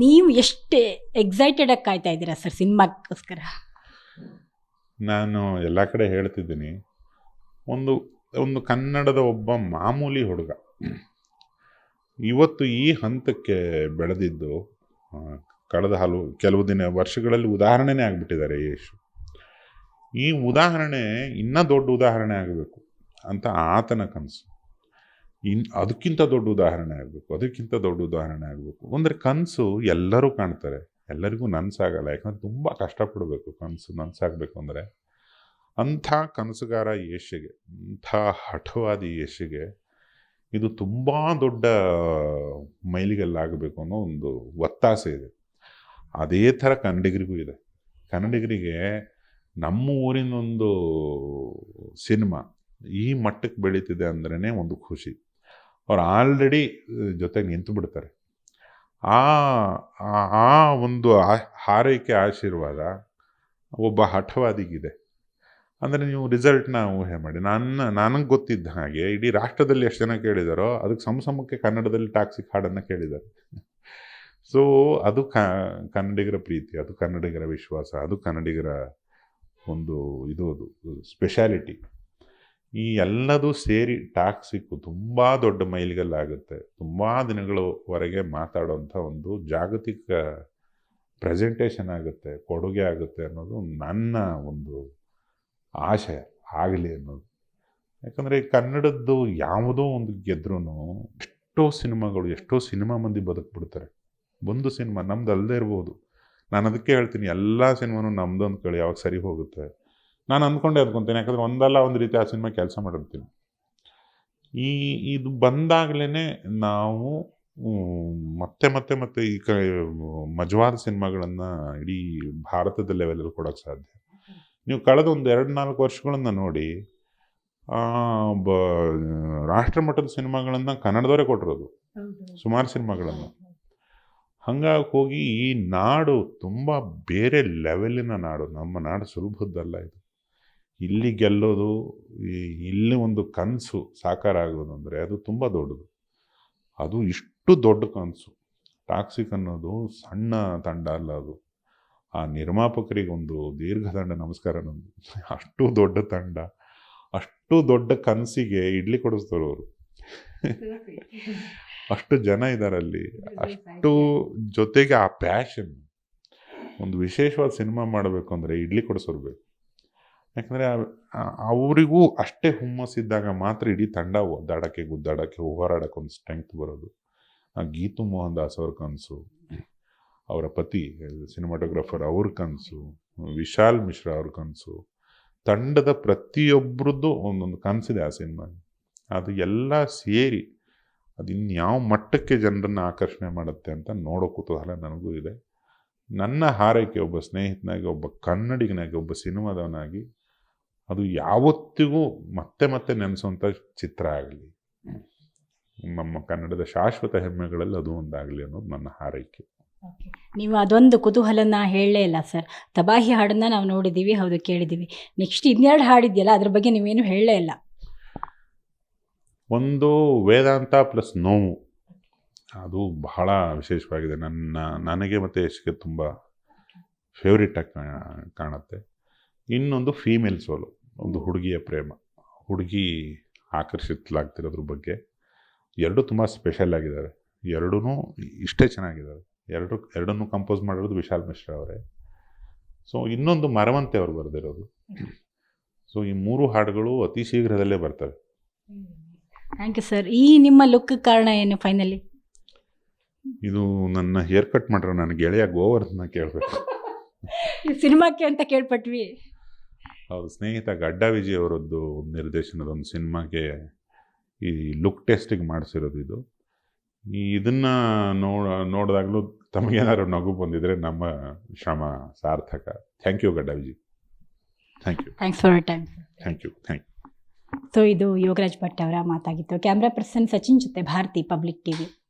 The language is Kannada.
ನೀವು ಎಷ್ಟು ಎಕ್ಸೈಟೆಡ್ ಆಗಿ ಕಾಯ್ತಾ ಇದ್ದೀರಾ ಸರ್ ಸಿನಿಮಾಕ್ಕೋಸ್ಕರ? ನಾನು ಎಲ್ಲ ಕಡೆ ಹೇಳ್ತಿದ್ದೀನಿ, ಒಂದು ಒಂದು ಕನ್ನಡದ ಒಬ್ಬ ಮಾಮೂಲಿ ಹುಡುಗ ಇವತ್ತು ಈ ಹಂತಕ್ಕೆ ಬೆಳೆದಿದ್ದು ಕಳೆದ ಕೆಲವು ವರ್ಷಗಳಲ್ಲಿ ಉದಾಹರಣೆನೇ ಆಗಿಬಿಟ್ಟಿದ್ದಾರೆ ಯಶ್. ಈ ಉದಾಹರಣೆ ಇನ್ನೂ ದೊಡ್ಡ ಉದಾಹರಣೆ ಆಗಬೇಕು ಅಂತ ಆತನ ಕನಸು. ಅದಕ್ಕಿಂತ ದೊಡ್ಡ ಉದಾಹರಣೆ ಆಗಬೇಕು ಅಂದರೆ ಕನಸು ಎಲ್ಲರೂ ಕಾಣ್ತಾರೆ, ಎಲ್ಲರಿಗೂ ನನಸಾಗಲ್ಲ. ಯಾಕಂದರೆ ತುಂಬ ಕಷ್ಟಪಡಬೇಕು ಕನಸು ನನಸಾಗಬೇಕು ಅಂದರೆ. ಅಂಥ ಕನಸುಗಾರ ಯಶ್ಗೆ, ಅಂಥ ಹಠವಾದಿ ಯಶ್ಗೆ ಇದು ತುಂಬ ದೊಡ್ಡ ಮೈಲಿಗಲ್ಲಾಗಬೇಕು ಅನ್ನೋ ಒಂದು ಒತ್ತಾಸೆ ಇದೆ. ಅದೇ ಥರ ಕನ್ನಡಿಗರಿಗೂ ಇದೆ. ಕನ್ನಡಿಗರಿಗೆ ನಮ್ಮ ಊರಿನೊಂದು ಸಿನಿಮಾ ಈ ಮಟ್ಟಕ್ಕೆ ಬೆಳೀತಿದೆ ಅಂದ್ರೇ ಒಂದು ಖುಷಿ. ಅವ್ರು ಆಲ್ರೆಡಿ ಜೊತೆಗೆ ನಿಂತು ಬಿಡ್ತಾರೆ. ಆ ಒಂದು ಹಾರೈಕೆ ಆಶೀರ್ವಾದ ಒಬ್ಬ ಹಠವಾದಿಗಿದೆ. ಅಂದರೆ ನೀವು ರಿಸಲ್ಟ್ನ ಊಹೆ ಮಾಡಿ. ನನಗೆ ಗೊತ್ತಿದ್ದ ಹಾಗೆ ಇಡೀ ರಾಷ್ಟ್ರದಲ್ಲಿ ಎಷ್ಟು ಜನ ಕೇಳಿದಾರೋ ಅದಕ್ಕೆ ಸಮಕ್ಕೆ ಕನ್ನಡದಲ್ಲಿ ಟಾಕ್ಸಿಕ್ ಹಾಡನ್ನು ಕೇಳಿದ್ದಾರೆ. ಸೊ ಅದು ಕನ್ನಡಿಗರ ಪ್ರೀತಿ, ಅದು ಕನ್ನಡಿಗರ ವಿಶ್ವಾಸ, ಅದು ಕನ್ನಡಿಗರ ಒಂದು ಇದು ಸ್ಪೆಷಾಲಿಟಿ. ಈ ಎಲ್ಲದೂ ಸೇರಿ ಟಾಕ್ಸಿಕ್ಕು ತುಂಬ ದೊಡ್ಡ ಮೈಲಿಗಲ್ಲಾಗುತ್ತೆ. ತುಂಬ ದಿನಗಳವರೆಗೆ ಮಾತಾಡೋಂಥ ಒಂದು ಜಾಗತಿಕ ಪ್ರೆಸೆಂಟೇಷನ್ ಆಗುತ್ತೆ, ಕೊಡುಗೆ ಆಗುತ್ತೆ ಅನ್ನೋದು ನನ್ನ ಒಂದು ಆಶಯ ಆಗಲಿ ಅನ್ನೋದು. ಯಾಕಂದರೆ ಕನ್ನಡದ್ದು ಯಾವುದೋ ಒಂದು ಗೆದ್ರೂ ಎಷ್ಟೋ ಸಿನಿಮಾ ಮಂದಿ ಬದುಕ್ಬಿಡ್ತಾರೆ. ಒಂದು ಸಿನಿಮಾ ನಮ್ದು ಅಲ್ಲದೆ ಇರ್ಬೋದು. ನಾನು ಅದಕ್ಕೆ ಹೇಳ್ತೀನಿ, ಎಲ್ಲ ಸಿನಿಮಾನು ನಮ್ಮದು ಅಂದ್ಕೊಳ್ಳಿ, ಯಾವಾಗ ಸರಿ ಹೋಗುತ್ತೆ. ನಾನು ಅಂದ್ಕೊಂಡೆ ಅಂದ್ಕೊತೀನಿ, ಯಾಕಂದರೆ ಒಂದಲ್ಲ ಒಂದು ರೀತಿ ಆ ಸಿನಿಮಾ ಕೆಲಸ ಮಾಡಿರ್ತೀನಿ. ಇದು ಬಂದಾಗಲೇ ನಾವು ಮತ್ತೆ ಈ ಮಜವಾದ ಸಿನಿಮಾಗಳನ್ನು ಇಡೀ ಭಾರತದ ಲೆವೆಲಲ್ಲಿ ಕೊಡೋಕ್ಕೆ ಸಾಧ್ಯ. ನೀವು ಕಳೆದ ಒಂದು 2-4 ವರ್ಷಗಳನ್ನು ನೋಡಿ, ರಾಷ್ಟ್ರಮಟ್ಟದ ಸಿನಿಮಾಗಳನ್ನು ಕನ್ನಡದವರೇ ಕೊಟ್ಟಿರೋದು, ಸುಮಾರು ಸಿನಿಮಾಗಳನ್ನು. ಹಂಗಾಗಿ ಹೋಗಿ ಈ ನಾಡು ತುಂಬ ಬೇರೆ ಲೆವೆಲಿನ ನಾಡು. ನಮ್ಮ ನಾಡು ಸುಲಭದ್ದಲ್ಲ ಇದು. ಇಲ್ಲಿ ಗೆಲ್ಲೋದು, ಇಲ್ಲಿ ಒಂದು ಕನಸು ಸಾಕಾರ ಆಗೋದು ಅಂದರೆ ಅದು ತುಂಬ ದೊಡ್ಡದು. ಅದು ಇಷ್ಟು ದೊಡ್ಡ ಕನಸು. ಟಾಕ್ಸಿಕ್ ಅನ್ನೋದು ಸಣ್ಣ ತಂಡ ಅಲ್ಲ. ಅದು ಆ ನಿರ್ಮಾಪಕರಿಗೆ ಒಂದು ದೀರ್ಘದಂಡ ನಮಸ್ಕಾರ ನಮ್ಮದು. ಅಷ್ಟು ದೊಡ್ಡ ತಂಡ, ಅಷ್ಟು ದೊಡ್ಡ ಕನಸಿಗೆ ಇಡ್ಲಿ ಕೊಡಿಸ್ತಾರೆ ಅವರು. ಅಷ್ಟು ಜನ ಇದ್ದಾರಲ್ಲಿ, ಅಷ್ಟು ಜೊತೆಗೆ ಆ ಪ್ಯಾಷನ್. ಒಂದು ವಿಶೇಷವಾದ ಸಿನಿಮಾ ಮಾಡಬೇಕು ಅಂದರೆ ಇಡ್ಲಿ ಕೊಡಿಸೋರ್ಬೇಕು. ಯಾಕಂದರೆ ಅವರಿಗೂ ಅಷ್ಟೇ ಹುಮ್ಮಸ್ಸಿದ್ದಾಗ ಮಾತ್ರ ಇಡೀ ತಂಡ ಗುದ್ದಾಡೋಕ್ಕೆ ಹೋರಾಡೋಕ್ಕೆ ಒಂದು ಸ್ಟ್ರೆಂಗ್ತ್ ಬರೋದು. ಗೀತು ಮೋಹನ್ ದಾಸ್ ಅವ್ರ ಕನಸು, ಅವರ ಪತಿ ಸಿನಿಮಾಟೋಗ್ರಾಫರ್ ಅವ್ರ ಕನಸು, ವಿಶಾಲ್ ಮಿಶ್ರಾ ಅವ್ರ ಕನಸು, ತಂಡದ ಪ್ರತಿಯೊಬ್ಬರದ್ದು ಒಂದೊಂದು ಕನಸಿದೆ ಆ ಸಿನಿಮಾ. ಅದು ಎಲ್ಲ ಸೇರಿ ಅದು ಇನ್ಯಾವ ಮಟ್ಟಕ್ಕೆ ಜನರನ್ನು ಆಕರ್ಷಣೆ ಮಾಡುತ್ತೆ ಅಂತ ನೋಡೋ ಕುತೂಹಲ ನನಗೂ ಇದೆ. ನನ್ನ ಹಾರೈಕೆ ಒಬ್ಬ ಸ್ನೇಹಿತನಾಗಿ, ಒಬ್ಬ ಕನ್ನಡಿಗನಾಗಿ, ಒಬ್ಬ ಸಿನಿಮಾದವನಾಗಿ ಅದು ಯಾವತ್ತಿಗೂ ಮತ್ತೆ ನೆನೆಸುವಂಥ ಚಿತ್ರ ಆಗಲಿ, ನಮ್ಮ ಕನ್ನಡದ ಶಾಶ್ವತ ಹೆಮ್ಮೆಗಳಲ್ಲಿ ಅದು ಒಂದಾಗಲಿ ಅನ್ನೋದು ನನ್ನ ಹಾರೈಕೆ. ನೀವು ಅದೊಂದು ಕುತೂಹಲನ ಹೇಳಲೇ ಇಲ್ಲ ಸರ್. ತಬಾಹಿ ಹಾಡನ್ನು ನಾವು ನೋಡಿದ್ದೀವಿ, ಹೌದು ಕೇಳಿದ್ದೀವಿ. ನೆಕ್ಸ್ಟ್ 2 ಹಾಡಿದೆಯಲ್ಲ, ಅದ್ರ ಬಗ್ಗೆ ನೀವೇನು ಹೇಳಲೇ ಇಲ್ಲ. ಒಂದು ವೇದಾಂತ ಪ್ಲಸ್ ನೋವು, ಅದು ಬಹಳ ವಿಶೇಷವಾಗಿದೆ. ನನಗೆ ಮತ್ತು ಯಶ್ಗೆ ತುಂಬ ಫೇವ್ರೇಟಾಗಿ ಕಾಣುತ್ತೆ. ಇನ್ನೊಂದು ಫೀಮೇಲ್ ಸೋಲು, ಒಂದು ಹುಡುಗಿಯ ಪ್ರೇಮ, ಹುಡುಗಿ ಆಕರ್ಷಿತಲಾಗ್ತಿರೋದ್ರ ಬಗ್ಗೆ. ಎರಡೂ ತುಂಬ ಸ್ಪೆಷಲ್ ಆಗಿದ್ದಾವೆ. ಎರಡೂ ಇಷ್ಟೇ ಚೆನ್ನಾಗಿದ್ದಾವೆ. ಎರಡನ್ನೂ ಕಂಪೋಸ್ ಮಾಡಿರೋದು ವಿಶಾಲ್ ಮಿಶ್ರಾ ಅವರೇ. ಸೊ ಇನ್ನೊಂದು ಮರವಂತೆ ಅವರು ಬರೆದಿರೋದು. ಸೊ ಈ 3 ಹಾಡುಗಳು ಅತಿ ಶೀಘ್ರದಲ್ಲೇ ಬರ್ತವೆ. Thank you sir. ಈ ನಿಮ್ಮ ಲುಕ್ ಕಾರಣ ಏನು ಫೈನಲಿ? ಇದು ನನ್ನ ಹೇರ್ ಕಟ್ ಮಾಡಿರೋ ನನ್ನ ಗೆಳೆಯ ಗೋವರ್ಧನ ಕೇಳಬೇಕು. ಸಿನಿಮಾಕ್ಕೆ ಅಂತ ಕೇಳ್ಪಟ್ವಿ. ಹೌದು, ಸ್ನೇಹಿತ ಗಡ್ಡ ವಿಜಯ್ ಅವರದ್ದು ನಿರ್ದೇಶನದ ಒಂದು ಸಿನಿಮಾಗೆ ಈ ಲುಕ್ ಟೆಸ್ಟಿಗೆ ಮಾಡಿಸಿರೋದು ಇದು. ಇದನ್ನು ನೋಡಿದಾಗಲೂ ತಮಗೇನಾದ್ರು ನಗು ಬಂದಿದ್ರೆ ನಮ್ಮ ಶ್ರಮ ಸಾರ್ಥಕ. Thank you Gadda Vijay. Thanks for your time. Thank you. So ಇದು ಯೋಗರಾಜ್ ಭಟ್ ಅವರ ಮಾತಾಗಿತ್ತು. ಕ್ಯಾಮ್ರಾ ಪರ್ಸನ್ ಸಚಿನ್ ಜೊತೆ ಭಾರತಿ, ಪಬ್ಲಿಕ್ ಟಿವಿ.